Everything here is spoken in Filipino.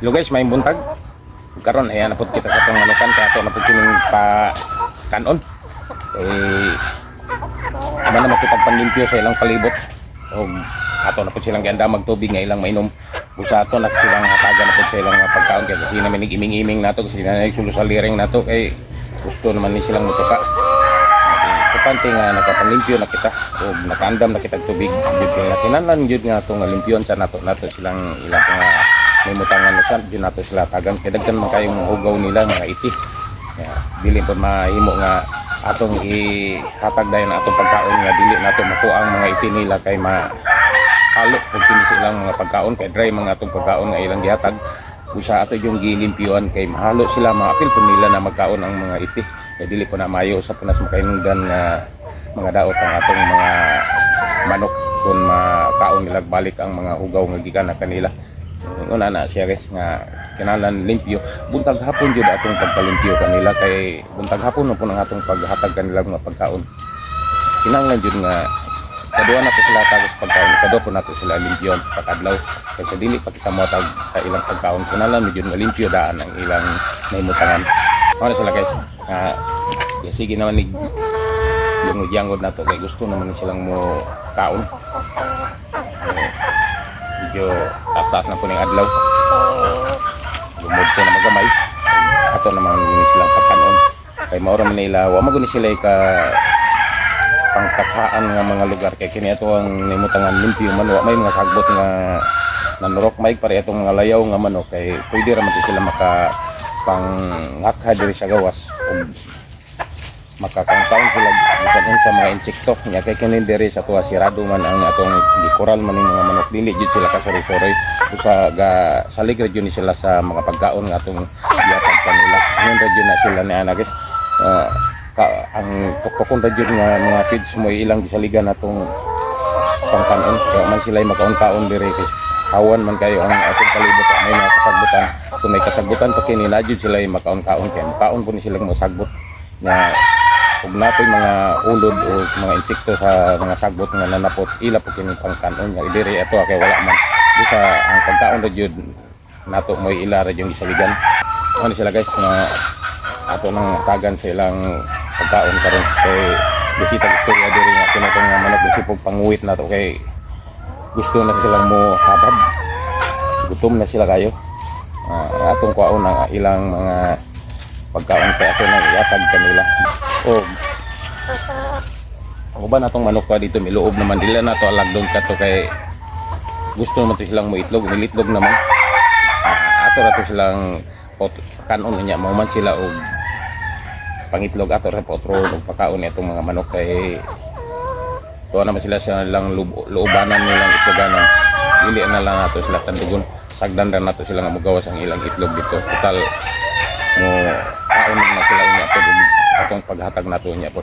Hello guys, may buntag. Karon ayan na po kita sa itong manukan kaya ito na po kining pa kanon. Ano naman kita panlimpyo sa ilang palibot. O ato na po silang ganda magtubig nga ilang mainom. Usa ato na silang hatagan na po sa ilang pagkaon kaya kasi namin iming-iming nato kasi nagsulo sa liring nato kay gusto naman ni silang mutuka. Importante nga nakapanlimpyo na kita o nakaandam na kita tubig. Kaya kinahanglan jud nga atong limpyon sa nato silang ilang mga may mutangan na siya, dyan nato sila tagan kaya dagkan man kayong hugaw nila mga iti dili po mahimo nga atong ihatag dayon atong pagkaon nga dili nato makuha ang mga iti nila kay mahalo kung kini silang mga pagkaon kay dry mga atong pagkaon nga ilang gihatag usa ato yung gilimpyuan kay mahalo sila maapil po nila na magkaon ang mga iti kay dili po na mayo sa punas makainungdan nga mga daot ang atong mga manok kung makaon nila balik ang mga hugaw nga gikan na kanila. Una na siya guys nga kinahanglan limpyo buntag hapon jud atong pagpalimpyo kanila kay buntag hapon no po nang atong paghatag kanila mga pagkaon kinahanglan jud nga kaduha nato sila tagos pagkaon kaduha po nato sila limpyon sa kadlaw kay sa dili pa kita moatag sa ilang pagkaon kinahanglan jud nga limpyo daan ang ilang naimutangan ano sila guys sige naman ni yangod nato kay gusto naman silang mo kaon medyo taas-taas na po ng adlaw lumod ko na magamay ato naman silang pagkanon kay maura man nila wa maguni sila ka pangkathaan nga mga lugar kay kini ato ang nimutangan limpyo man wa may mga sagbot nga nanurok may pare atong mga layaw nga manok kay pwede ra man sila maka pangakha diri sa gawas ug makakangkaon sila bisan sa mga insekto nya kay kini diri sa tuwa sirado man ang atong gikoral man ng mga manok dili jud sila kasori-sori usa ga salig ra jud ni sila sa mga pagkaon nga atong gihatag kanila ngayon ra jud na sila ni ana guys ang tukokon ra jud nga mga feeds mo ilang gisaligan atong pangkanon kaya man sila makaon-kaon diri kay hawan man kayo ang atong palibot may mga kasagbutan kung may kasagbutan pa kini na jud sila makaon-kaon kay makaon po ni sila mosagbot na ug natoy mga ulod o mga insekto sa mga sagbot nga nanapot ila po kini pangkanon nga diri ato kay wala man busa ang pagkaon ra jud nato moy ila ra jud gisaligan ano sila guys nga ato nang tagan sa ilang pagkaon karon kay bisita istorya diri nga kinatong nga manok bisipog panguwit nato kay gusto na silang mo habab gutom na sila kayo atong kuwaon ang ilang mga pagkaon kay ato nang iatag kanila o ang uban atong manok pa dito miloob naman dila na to alagdon ka to kay gusto naman to silang mo itlog nilitlog naman ato ra to silang kanon niya mo man sila og pangitlog ato ra potro og pagkaon itong mga manok kay tuwa naman sila sa lang loobanan nilang itloganan dili na lang nato sila tandugon sagdan ra nato sila nga mogawas ang ilang itlog dito total mo kaon na sila unya po atong paghatag nato unya po